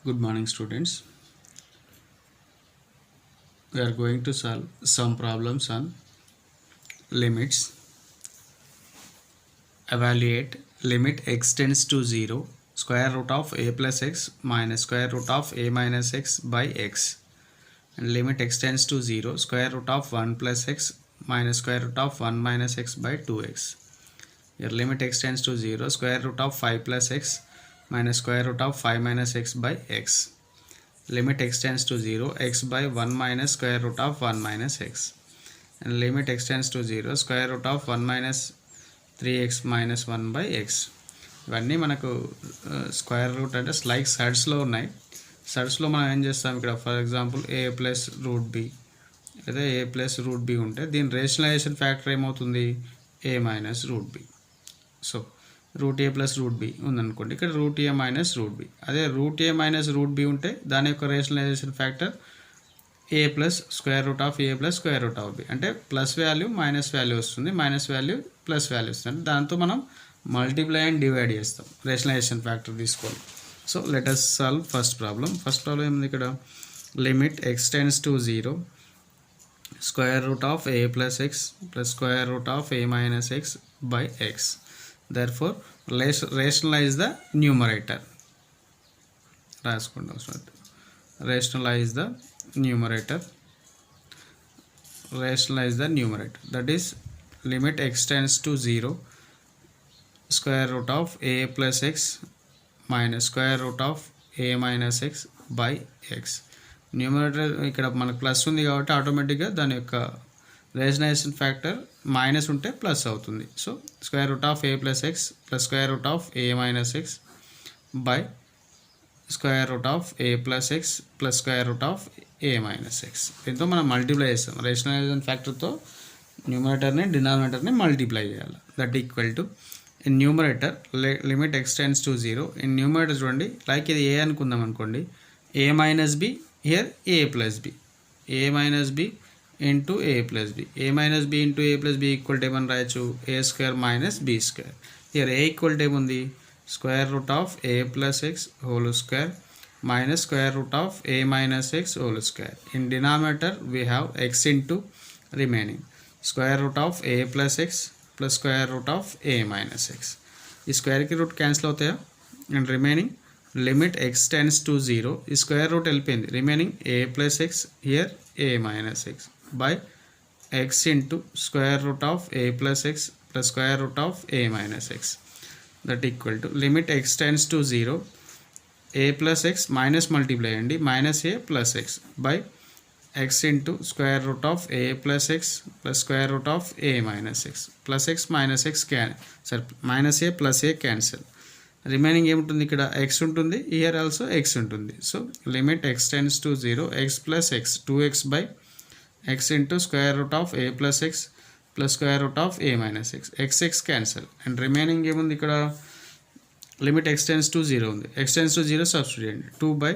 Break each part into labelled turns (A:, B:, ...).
A: Good morning, students. We are going to solve some problems on limits. Evaluate limit x tends to 0, square root of a plus x minus square root of a minus x by x. And limit x tends to 0, square root of 1 plus x minus square root of 1 minus x by 2x. Here limit x tends to 0, square root of 5 plus x minus square root of 5 minus x by x. Limit x tends to 0, x by 1 minus square root of 1 minus x. And limit x tends to 0, square root of 1 minus 3x minus 1 by x. ఇవన్నీ మనకు square root అంటే like సైడ్స్లో ఉన్నాయి. సైడ్స్లో మనం ఏం చేస్తాం ఇక్కడ for example a plus root b లేదా ఏ ప్లస్ రూట్ బి ఉంటే దీని రేషనలైజేషన్ ఫ్యాక్టర్ ఏమవుతుంది A minus root B. So root A plus root B ఉందనుకోండి, ఇక్కడ రూట్ ఏ మైనస్ రూట్ బి. అదే రూట్ ఏ మైనస్ రూట్ బి ఉంటే దాని యొక్క rationalization factor A plus square root of A plus square root of B. అంటే plus value minus value వస్తుంది, minus value plus value వస్తుంది. దాంతో మనం మల్టిప్లై అండ్ డివైడ్ చేస్తాం, రేషనలైజేషన్ ఫ్యాక్టర్ తీసుకోవాలి. So let us solve first problem. First problem ఏముంది ఇక్కడ, limit x tends to 0, square root of A plus X plus square root of a minus X by X. Therefore, rationalize the numerator. Rationalize the numerator. Rationalize the numerator. That is, limit x tends to 0, square root of a plus x minus square root of a minus x by x. Numerator ఇక్కడ మనకు plus ఉంది కాబట్టి ఆటోమేటిక్గా దాని యొక్క rationalization factor minus ఉంటే plus అవుతుంది. So square root of A plus X plus square root of a minus X by square root of A plus X plus square root of a minus X. దీంతో మనం multiply చేస్తాం. Rationalization ఫ్యాక్టర్తో న్యూమరేటర్ని డినామినేటర్ని multiply చేయాలి. That equal to in numerator limit x tends to 0. In numerator చూడండి, like ఇది A అనుకుందాం అనుకోండి, A minus B, here A plus B, A minus B into A plus B. A minus B into A plus B equal to ఏమని రాయొచ్చు, A square minus B square. Here A equal to ఏముంది, square root of A plus X whole square minus square root of a minus x whole square. In denominator we have x into remaining square root of a plus x plus square root of a minus x. ఈ square కి root cancel అవుతాయా, and remaining limit x tends to 0, ఈ square root వెళ్ళిపోయింది, remaining a plus x here a minus x by x into square root of a plus x plus square root of a minus x. That equal to limit x tends to 0, a plus x minus multiply అండి, minus a plus x by x into square root of A plus X plus square root of a minus X. Plus X minus X minus a plus A cancel. Remaining ఏముంటుంది ఇక్కడ, X ఉంటుంది, year also X ఉంటుంది. So limit x tends to 0, X plus X 2x by x into square root of A plus X plus square root of a minus X. X X cancel, and remaining ఏముంది ఇక్కడ, limit x tends to 0 ఉంది, X tends to 0 substitute చేయండి, 2 by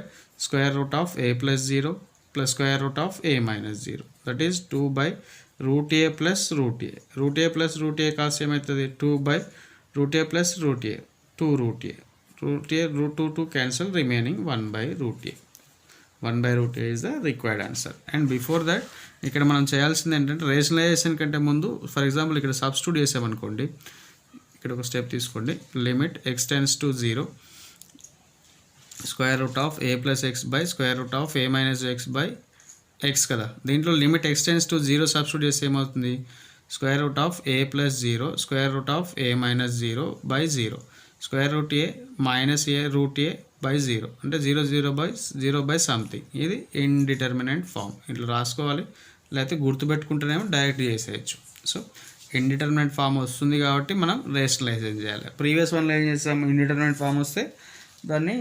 A: square root of A plus 0 plus square root of a minus 0. That is 2 by root A plus root a. Root A plus root a కాస్ట్ ఏమవుతుంది, 2 by root A plus root a, 2 root a. Root a root 2 cancel, remaining 1 by root a. 1 by root a is the required answer. And before that ఇక్కడ మనం చేయాల్సింది ఏంటంటే, rationalization కంటే ముందు for example ఇక్కడ substitute చేసామనుకోండి, ఇక్కడ ఒక స్టెప్ తీసుకోండి, limit x tends to 0, square root of A plus x by square root of a minus X by x కదా. దీంట్లో limit x tends to 0 substitute చేస్తే ఏమవుతుంది, square root of A plus 0 square root of a minus 0 by 0 square root A minus a root a by 0 అంటే 0 by something. ఇది indeterminate form, ఇట్లా రాసుకోవాలి, లేకపోతే గుర్తుపెట్టుకుంటేనేమో డైరెక్ట్ చేసేయచ్చు. సో ఇండిటర్మినెంట్ ఫామ్ వస్తుంది కాబట్టి మనం రేషనలైజేషన్ చేయాలి. ప్రీవియస్ వన్లో ఏం చేస్తాం, ఇండిటర్మినెంట్ ఫామ్ వస్తే దాన్ని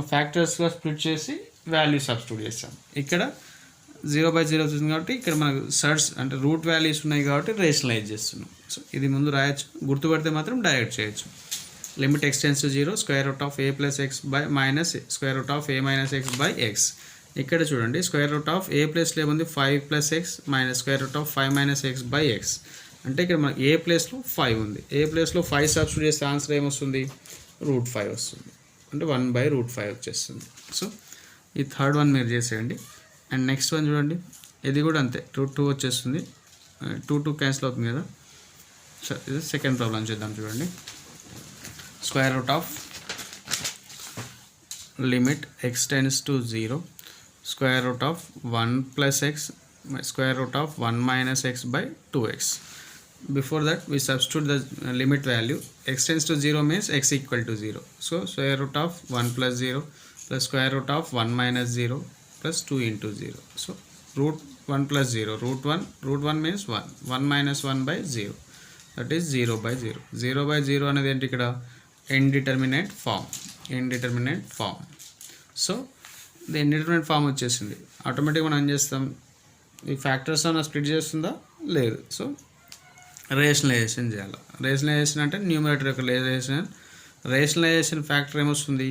A: ఫ్యాక్టర్స్గా స్ప్లిట్ చేసి వాల్యూ సబ్స్టిట్యూట్ చేస్తాం. ఇక్కడ 0 బై 0 వస్తుంది కాబట్టి ఇక్కడ మనకు సర్డ్స్ అంటే రూట్ వాల్యూస్ ఉన్నాయి కాబట్టి రేషనలైజ్ చేస్తున్నాం. సో ఇది ముందు రాయొచ్చు, గుర్తుపడితే మాత్రం డైరెక్ట్ చేయొచ్చు. Limit x tends to 0, square root of A plus x by minus square root of a minus X by X. ఇక్కడ చూడండి, స్క్వేర్ రూట్ ఆఫ్ ఏ ప్లస్లో ఏముంది, 5 plus X minus square root of 5 minus X by X. అంటే ఇక్కడ మనకి ఏ ప్లేస్లో 5 ఉంది, ఏ ప్లేస్లో 5 సబ్స్టిట్యూట్ చేస్తే ఆన్సర్ ఏమొస్తుంది, రూట్ 5 వస్తుంది. అంటే 1/√5 వచ్చేస్తుంది. సో ఈ థర్డ్ వన్ మీరు చేసేయండి. అండ్ నెక్స్ట్ వన్ చూడండి, ఇది కూడా అంతే, √2 వచ్చేస్తుంది. 2 క్యాన్సిల్ అవుతుంది కదా. సో ఇది సెకండ్ ప్రాబ్లం చేద్దాం చూడండి. Square root of limit x tends to 0 square root of 1 plus x square root of 1 minus x by 2x. Before that we substitute the limit value. X tends to 0 means x equal to 0. So square root of 1 plus 0 plus square root of 1 minus 0 plus 2 into 0. So root 1 plus 0, root 1 means 1, 1 minus 1 by 0, that is 0 by 0. 0 by 0 అనేది ఏంటి ఇక్కడ indeterminate form. So ఇది indeterminate form వచ్చేసింది. ఆటోమేటిక్గా మనం ఏం చేస్తాం, ఈ ఫ్యాక్టర్స్ అన్న స్ప్లిట్ చేస్తుందా లేదు. సో రేషనలైజేషన్ చేయాలి. రేషనలైజేషన్ అంటే న్యూమరేటర్ యొక్క రేషనలైజేషన్ ఫ్యాక్టర్ ఏమొస్తుంది,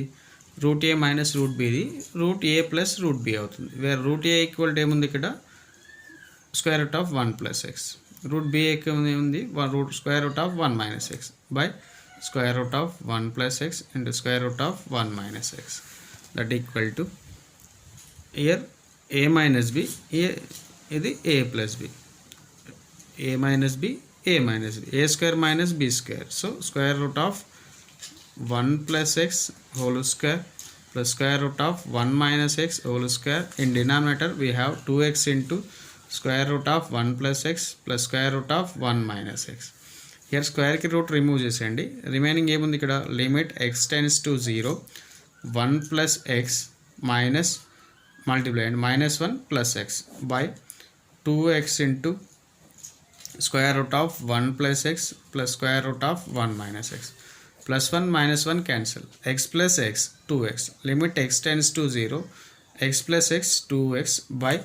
A: √a మైనస్ √bది √a ప్లస్ √b అవుతుంది. వేరే √a ఈక్వల్ టు ఏముంది ఇక్కడ square root of 1 plus X, √b ఉంది square root of 1 minus X by square root of 1 plus x into square root of 1 minus x, that equal to here a minus b, ఇది a plus b, a minus b, a square minus b square. So square root of 1 plus x whole square plus square root of 1 minus x whole square. In denominator we have 2x into square root of 1 plus x plus square root of 1 minus x. Here స్క్వేర్కి root remove చేసేయండి. Remaining ఏముంది ఇక్కడ, limit x tends to 0 1 plus x minus multiply and -1 plus x by 2x into square root of 1 plus x plus square root of 1 minus x. Plus 1 minus 1 cancel. X plus x 2x. Limit x tends to 0 x plus x 2x by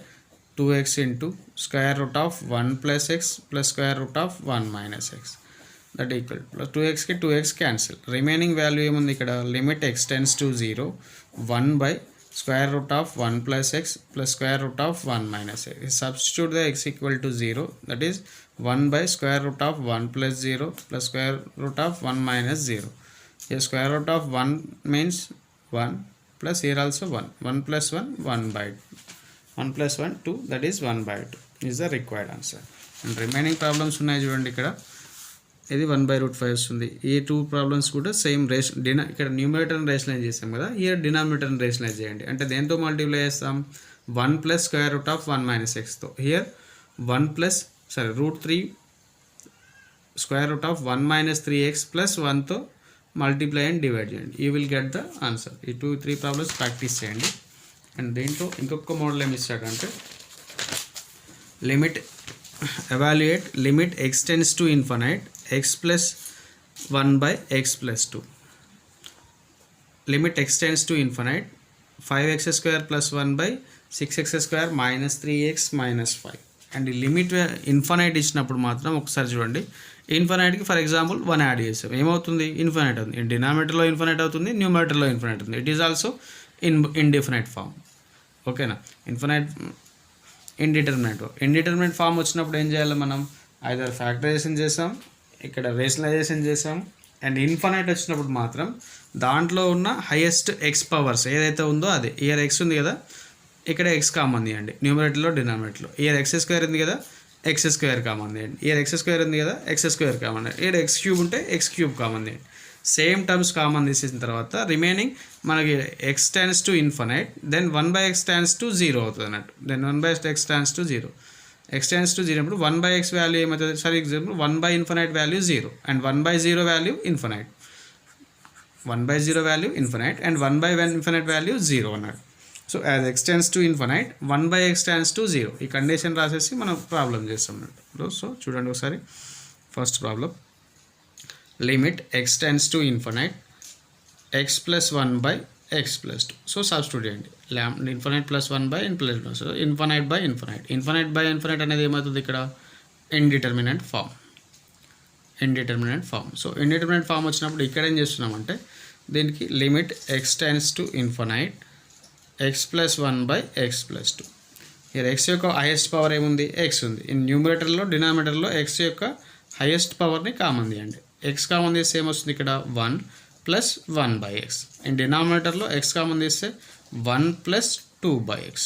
A: 2x into square root of 1 plus x plus square root of 1 minus x, that equal plus 2x ki 2x cancel. Remaining value ఏముంది ఇక్కడ, limit x tends to 0 1 by square root of 1 plus x plus square root of 1 minus x. Substitute the x equal to 0, that is 1 by square root of 1 plus 0 plus square root of 1 minus 0. Here square root of 1 means 1 plus here also 1, 1 plus 1 1 by 1 plus 1 2, that is 1 by 2 is the required answer. And remaining problems ఉన్నాయి చూడండి. ఇక్కడ ఇది 1/√5 వస్తుంది. ఈ 2 problems కూడా same ఇక్కడ న్యూమరేటర్ని rationalise చేస్తాం కదా, హియర్ డినామినేటర్ని రేషనలైజ్ చేయండి. అంటే దేంతో మల్టిప్లై చేస్తాం, 1 plus square root of 1 minus ఎక్స్తో. Here 1 plus √3 square root of 1 minus 3x plus 1తో మల్టిప్లై అండ్ డివైడ్ చేయండి. You will get the answer. ఈ 2-3 ప్రాబ్లమ్స్ ప్రాక్టీస్ చేయండి. అండ్ దీంట్లో ఇంకొక మోడల్ ఏమి ఇస్తాడంటే, evaluate limit x tends to infinite x plus 1 by x plus 2. Limit x tends to infinite 5x square plus 1 by 6x square minus 3x minus 5. And ఈ limit infinite ఇచ్చినప్పుడు మాత్రం ఒకసారి చూడండి, ఇన్ఫైనైట్కి for example 1 add చేసాం, ఏమవుతుంది, infinite అవుతుంది. డినామినేటర్లో infinite అవుతుంది, న్యూమరేటర్లో ఇన్ఫైనైట్ అవుతుంది. It is also indefinite form. ఓకేనా. ఇండిటర్మినేట్ ఫామ్ వచ్చినప్పుడు ఏం చేయాలి, మనం ఐదర్ ఫ్యాక్టరైజేషన్ చేసాం, ఇక్కడ రేషనలైజేషన్ చేసాం. అండ్ ఇన్ఫైనైట్ వచ్చినప్పుడు మాత్రం దాంట్లో ఉన్న హైయెస్ట్ ఎక్స్ పవర్స్ ఏదైతే ఉందో అదే. ఇయర్ ఎక్స్ ఉంది కదా, ఇక్కడ ఎక్స్ కామన్ తీయండి న్యూమరేటర్లో డినామినేటర్లో. ఇయర్ ఎక్స్ స్క్వేర్ ఉంది కదా, ఎక్స్ స్క్వేర్ కామన్ తీయండి. ఇయర్ ఎక్స్ స్క్వేర్ ఉంది కదా, ఎక్స్ స్క్వేర్ కామన్ తీయండి. ఇయర్ ఎక్స్ క్యూబ్ ఉంటే ఎక్స్ క్యూబ్ కామన్ తీయండి. సేమ్ టర్మ్స్ కామన్ తీసేసిన తర్వాత రిమైనింగ్ మనకి X tends to infinite, then 1/x tends to 0 అవుతుంది అన్నట్టు. Then 1/x tends to 0, x tends to 0 అప్పుడు 1/x వాల్యూ ఏమవుతుంది, ఫర్ ఎగ్జాంపుల్ 1/ఇన్ఫైనైట్ value 0 and 1/0 value infinite, 1/0 value infinite and 1/ఇన్ఫైనైట్ value 0 అన్నాడు. So as x tends to infinite 1/x tends to 0 ఈ condition రాసేసి మనం problem చేస్తాం అన్నట్టు. సో చూడండి ఒకసారి first problem, limit x tends to infinite x plus 1 by x plus 2. So substitute చేయండి, infinite plus 1 by infinite plus 2. infinite by infinite అనేది ఏమవుతుంది ఇక్కడ, indeterminate form. So indeterminate form వచ్చినప్పుడు ఇక్కడ ఏం చేస్తున్నామంటే, దీనికి limit x tends to infinite x plus 1 by x plus 2. ఇక్కడ x యొక్క హైయెస్ట్ పవర్ ఏముంది, x ఉంది. ఇన్ న్యూమరేటర్లో డినామినేటర్లో x యొక్క హైయెస్ట్ పవర్ని కామన్ తీయండి. x కామన్ తీస్తే ఏమొస్తుంది ఇక్కడ 1 ప్లస్ 1/x. అండ్ డినామినేటర్లో x కామన్ తీస్తే 1 ప్లస్ 2/x.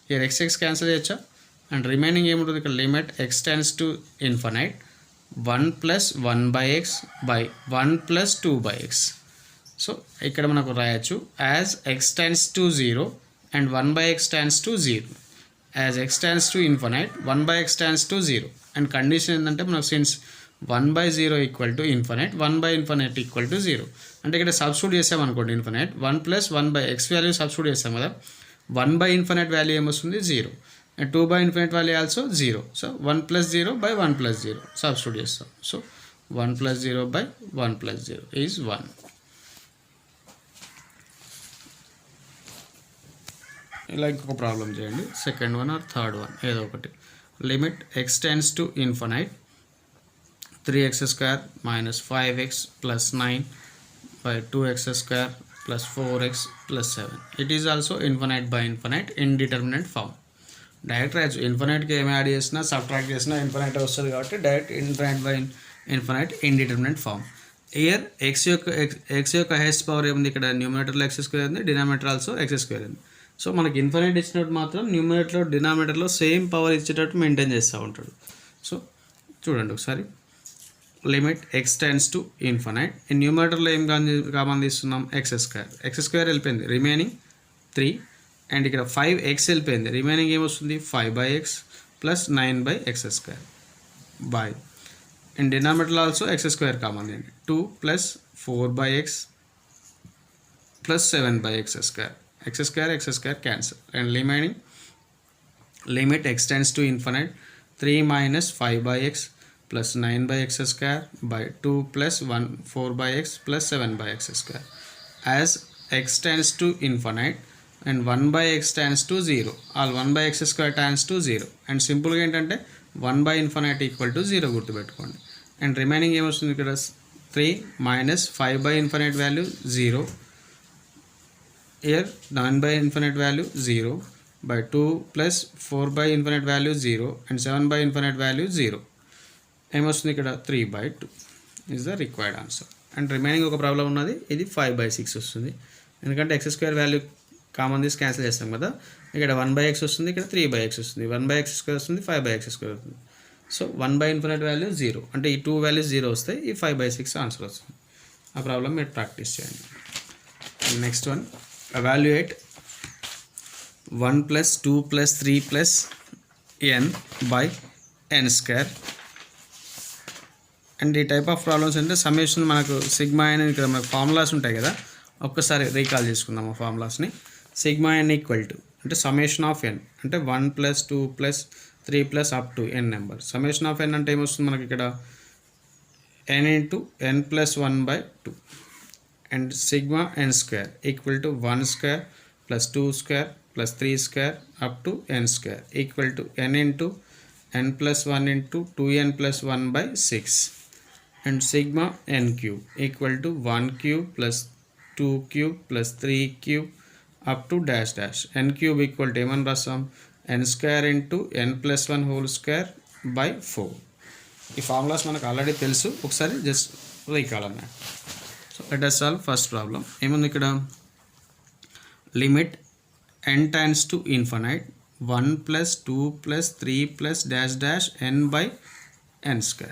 A: here x క్యాన్సిల్ చేయొచ్చా? అండ్ రిమైనింగ్ ఏముంటుంది ఇక్కడ limit x tends to infinite 1 ప్లస్ 1/x బై 1 ప్లస్ 2/x. సో ఇక్కడ మనకు రాయొచ్చు as x tends to 0 and 1/x tends to 0. As x tends to infinite 1/x tends to 0. And condition ఏంటంటే మనకు సిన్స్ 1/0 ఈక్వల్ టు ఇన్ఫినైట్ 1/ఇన్ఫినైట్ equal to 0. అంటే ఇక్కడ సబ్స్టిట్యూట్ చేసామనుకోండి ఇన్ఫినైట్ 1 ప్లస్ 1/x వాల్యూ సబ్స్టిట్యూట్ చేస్తాం కదా, 1/ఇన్ఫినైట్ వాల్యూ ఏమొస్తుంది 0 అండ్ 2/ఇన్ఫినైట్ value also 0. So 1 plus 0 by 1 plus 0 substitute చేస్తాం. So 1 plus 0 by 1 plus 0 is 1. ఇలా ఇంకొక ప్రాబ్లం చేయండి, second one or third one ఏదో ఒకటి. Limit x tends to infinite 3x² minus 5x plus 9 by 2x² plus 4x plus 7. It is also infinite by infinite indeterminate form. Direct రాయచ్చు, ఇన్ఫినైట్కి ఏమి add చేసినా subtract చేసినా infinite వస్తుంది కాబట్టి direct infinite by infinite indeterminate form. Here x యొక్క highest power ఏముంది ఇక్కడ, న్యూమినేటర్లో x² ఉంది, డినామినేటర్ ఆల్సో x² ఉంది. సో మనకి ఇన్ఫినైట్ ఇచ్చినట్టు మాత్రం న్యూమినేటర్లో డినామినేటర్లో సేమ్ పవర్ ఇచ్చేటట్టు మెయింటైన్ చేస్తూ ఉంటాడు. సో చూడండి ఒకసారి, limit x tends to infinite. ఈ న్యూమినేటర్లో ఏం కామన్ తీస్తున్నాం x² వెళ్ళిపోయింది, రిమైనింగ్ 3. అండ్ ఇక్కడ 5x వెళ్ళిపోయింది, రిమైనింగ్ ఏమొస్తుంది 5/x plus 9/x² by. And డినామినేటర్లో ఆల్సో x² కామన్ అండి, 2 plus 4/x plus 7/x². x² cancel. And remaining limit x tends to infinite 3 minus 5/x plus 9/x² by 2 plus 4/x plus 7/x². as x tends to infinite and 1/x tends to 0, all 1/x² tends to 0. And సింపుల్గా ఏంటంటే 1/infinite equal to 0 గుర్తుపెట్టుకోండి. And remaining ఏమొస్తుంది ఇక్కడ 3 minus 5/infinite value 0, year 9/infinite value 0 by 2 plus 4/infinite value 0 and 7/infinite value 0. ఏమొస్తుంది ఇక్కడ 3/2 is the required answer. And remaining ఒక problem ఉన్నది, ఇది 5/6 వస్తుంది, ఎందుకంటే x² వాల్యూ కామన్ తీసి క్యాన్సిల్ చేస్తాం కదా. ఇక్కడ 1/x వస్తుంది, ఇక్కడ 3/x వస్తుంది, 1/x² వస్తుంది, 5/x² వస్తుంది. సో 1/infinite వాల్యూ 0, అంటే ఈ 2 వాల్యూస్ 0 వస్తాయి, ఈ 5/6 ఆన్సర్ వస్తుంది. ఆ ప్రాబ్లం మీరు ప్రాక్టీస్ చేయండి. Next one, evaluate 1 plus 2 plus 3 plus n by n². And ఈ టైప్ ఆఫ్ ప్రాబ్లమ్స్ అంటే సమ్మేషన్ మనకు సిగ్మా n, ఇక్కడ మనకు ఫార్ములాస్ ఉంటాయి కదా, ఒక్కసారి రీకాల్ చేసుకుందాం ఆ ఫార్ములాస్ని. సిగ్మా n ఈక్వల్ టు అంటే సమ్మేషన్ ఆఫ్ n అంటే 1 plus 2 plus 3 plus up to n number. Summation of n అంటే ఏమొస్తుంది మనకి ఇక్కడ n into n plus 1/2. And sigma n² equal to 1² plus 2² plus 3² up to n² equal to n into n plus 1 into 2n plus 1/6. and sigma n cube equal to 1 cube plus 2 cube plus 3 cube up to dash dash. n cube equal to ఏమని రాస్తాం, n² into n plus 1 whole square by 4. ఈ formulas మనకు already తెలుసు, ఒకసారి just recall అన్నమాట. So let us solve first problem. ఏముంది ఇక్కడ, limit n tends to infinite 1 plus 2 plus 3 plus dash dash n by n².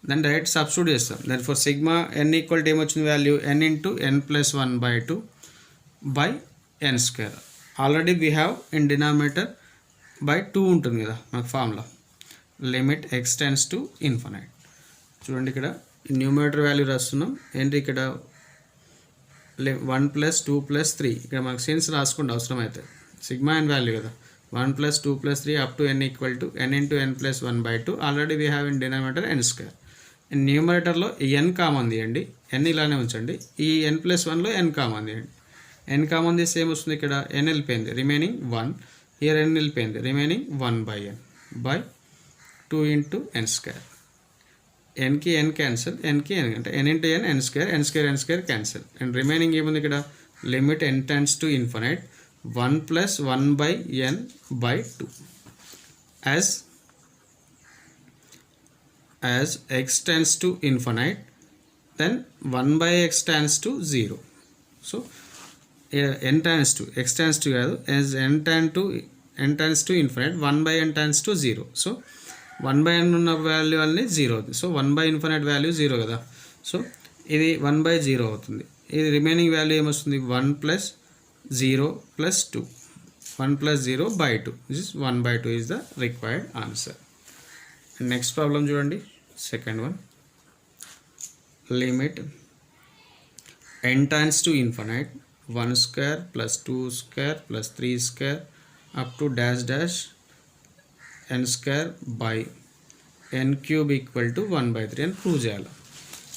A: then direct substitute చేస్తాం. Then for sigma n equal to ఏమొచ్చింది value n into n plus 1/2 by n². Already we have in denominator by 2 ఉంటుంది కదా మనకు formula. Limit x tends to infinite. చూడండి ఇక్కడ numerator value రాస్తున్నాం, ఏంటి ఇక్కడ 1 plus 2 plus 3, ఇక్కడ మనకు సెన్స్ రాసుకోండి అవసరం అయితే, సిగ్మా n వాల్యూ కదా, 1 plus 2 plus 3 up to n equal to n into n plus 1/2. Already we have in denominator n². న్యూమరేటర్లో n కామన్ తీయండి, n ఇలానే ఉంచండి, ఈ n plus 1లో n కామన్ తీయండి. n కామన్ తీస్తే ఏమొస్తుంది ఇక్కడ n వెళ్ళిపోయింది, రిమైనింగ్ 1, హియర్ n వెళ్ళిపోయింది, remaining 1/n by 2 into n². nకి n క్యాన్సిల్, nకి n అంటే n into n n² cancel. And remaining ఏముంది ఇక్కడ, limit n tends to infinite 1 plus 1/n/2. as x tends to infinite then 1 by x tends to 0. So n tends to x tends to కాదు, as n tends to infinite 1 by n tends to 0. So 1 by n ఉన్న value అన్ని 0 అవుతుంది. So 1 by infinite value 0 కదా. So ఇది 1 by 0 అవుతుంది. ఇది remaining value ఏమొస్తుంది 1 plus 0 plus 2, 1 plus 0 by 2. This is 1 by 2 is the required answer. And next problem చూడండి, second one. Limit n tends to infinite 1 square plus 2 square plus 3 square up to dash dash n square by n cube equal to 1 by 3 అని prove చేయాలి.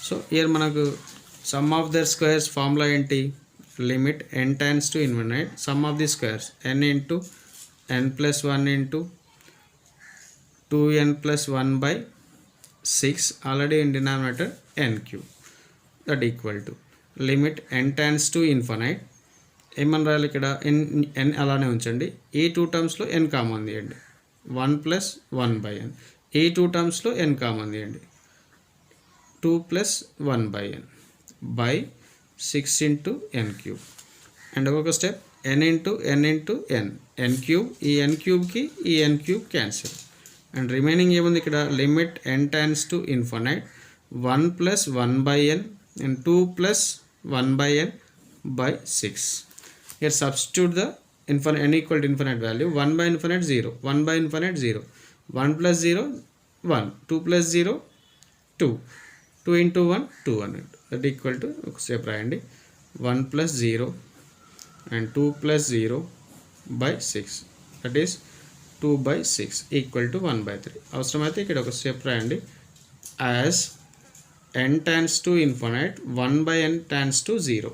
A: So year మనకు some of their squares formula ఏంటి, limit n tends to infinite sum of the squares n into n plus 1 into 2n plus 1 by 6 already in denominator n cube, that equal to limit n tends to infinite ఏమని రాయాలి ఇక్కడ n అలానే ఉంచండి. ఈ two టర్మ్స్లో n common తీయండి, 1 plus 1 by n. ఈ two టర్మ్స్లో n కామన్ తీయండి, 2 plus 1 by n by 6 into n cube. And ఒక step n into n into n cube, ఈ n క్యూబ్కి ఈ n cube cancel. And remaining ఏముంది ఇక్కడ, limit n tends to infinite 1 plus 1 by n and 2 plus 1 by n by 6. Here substitute the infinite n equal to infinite value. 1 by infinite 0, 1 by infinite 0, 1 plus 0 1, 2 plus 0 2, 2 into 1 2 అన్నట్టు, that equal to సేపు రాయండి 1 plus 0 and 2 plus 0 by 6, that is 2 by 6 equal to 1 by 3. అవసరమైతే ఇక్కడ ఒక step రాయండి, as n tends to infinite 1 by n tends to 0,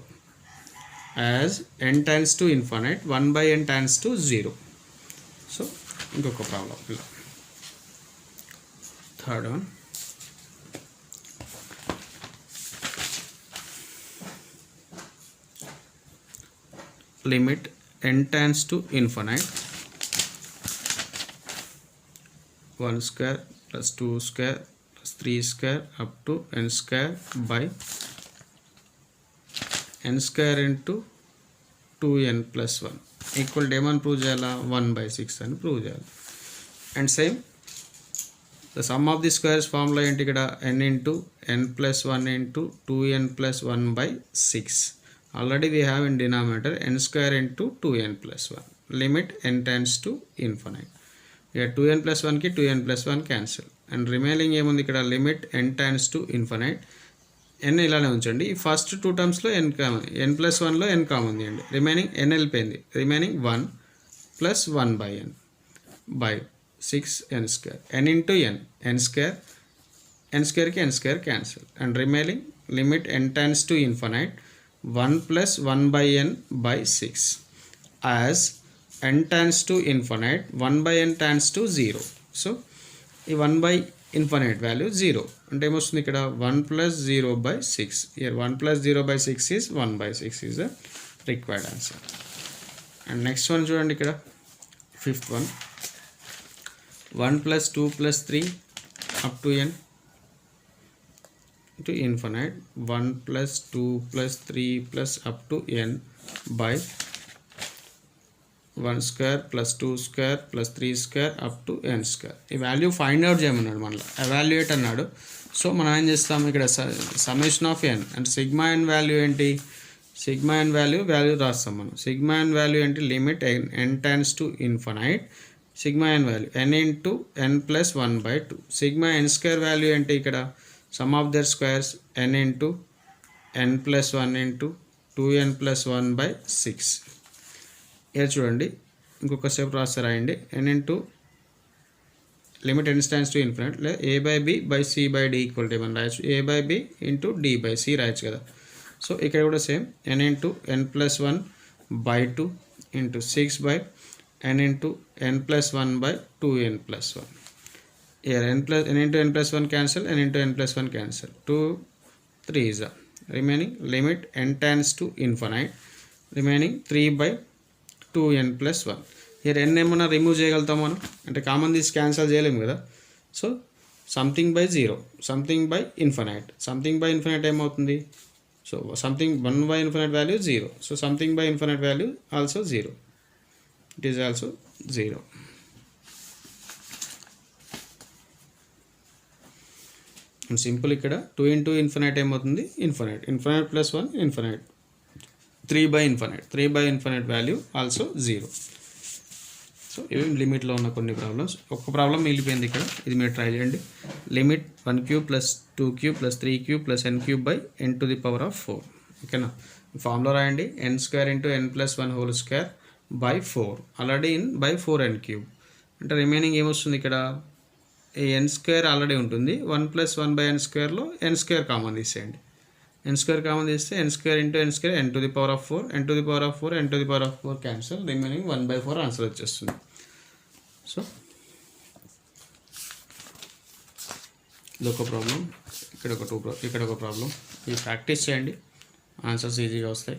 A: as n tends to infinite 1 by n tends to 0. So ఇంకొక problem ఇలా, third one. Limit n tends to infinite 1 square plus 2 square plus 3 square up to n square by n square into 2n plus 1 equal to ఏమని prove చేయాలా, 1 by 6 అని prove చేయాలి. And same the sum of the squares formula ఏంటి ఇక్కడ, n into n plus 1 into 2n plus 1 by 6. Already we have in denominator n square into 2n plus 1. Limit n tends to infinite. Here 2n plus 1 ki 2n plus 1 cancel. And remaining ఏముంది ఇక్కడ, limit n tends to infinite. n ఇలానే ఉంచండి. ఈ first two టర్మ్స్లో n common, n plus 1లో n common తీయండి. Remaining n వెళ్ళిపోయింది, remaining 1 plus 1 by n by 6n square. n into n square, n squareకి n square cancel. And remaining limit n tends to infinite 1 plus 1 by n by 6, as n tends to infinite 1 by n tends to 0. So ఈ 1 by infinite value 0 అంటే ఏమొస్తుంది ఇక్కడ, 1 plus 0 by 6. Here 1 plus 0 by 6 is 1 by 6 is the required answer. And next one చూడండి ఇక్కడ, fifth one. 1 plus 2 plus 3 up to n to infinite 1 plus 2 plus 3 plus up to n by 1 square plus 2 square plus 3 square up to n square. ఈ value find out చేయమన్నాడు, మనలో evaluate అన్నాడు. So మనం ఏం చేస్తాం ఇక్కడ, సమ్మేషన్ ఆఫ్ n అంటే sigma n value ఏంటి, సిగ్మా n వాల్యూ రాస్తాం మనం. సిగ్మా n వాల్యూ ఏంటి, limit n tends to infinite sigma n value n into n plus 1 by 2. Sigma n square value ఏంటి ఇక్కడ, some of their squares n into n plus 1 into 2n plus 1 by 6. ఇక్కడ చూడండి ఇంకొక step రాస్తారాయండి, n into limit n tends to infinite లేదా a by b by c by d equal to ఏమని రాయొచ్చు, a by b into d by c రాయొచ్చు కదా. So ఇక్కడ కూడా same n into n plus 1 by 2 into 6 by n into n plus 1 by 2n plus 1. Here n into n plus 1 cancel, n into n plus 1 cancel, 2 3 is the remaining limit n tends to infinite remaining 3 by 2n plus 1. Here n ఏమన్నా remove చేయగలుగుతాం మనం, అంటే common తీసి cancel చేయలేము కదా. So something by zero, something by infinite. Something by infinite ఏమవుతుంది? So something 1 by infinite value zero. So something by infinite value also zero. It is also zero. Simple. ఇక్కడ 2 into infinite ఏమవుతుంది? Infinite. Infinite plus 1 infinite. 3 by infinite. 3 by infinite value also zero. So ఇవి లిమిట్లో ఉన్న కొన్ని problems. ఒక problem మిగిలిపోయింది ఇక్కడ, ఇది మీరు ట్రై చేయండి. Limit 1³ plus 2³ plus 3³ plus n³ by n⁴. ఓకేనా? ఫార్ములా రాయండి. n² into n+1² by 4. Already by 4n³ అంటే రిమైనింగ్ ఏమొస్తుంది ఇక్కడ? ఈ n² ఆల్రెడీ ఉంటుంది. 1 + 1 బై n²లో n² కామన్ తీసేయండి. n² కామన్ తీస్తే n² into n² n⁴. n⁴ cancel. Remaining 1/4 answer వచ్చేస్తుంది. సో ఇది ఒక ప్రాబ్లం, ఇక్కడ ఒక ప్రాబ్లం. ఇది ప్రాక్టీస్ చేయండి, ఆన్సర్స్ ఈజీగా వస్తాయి.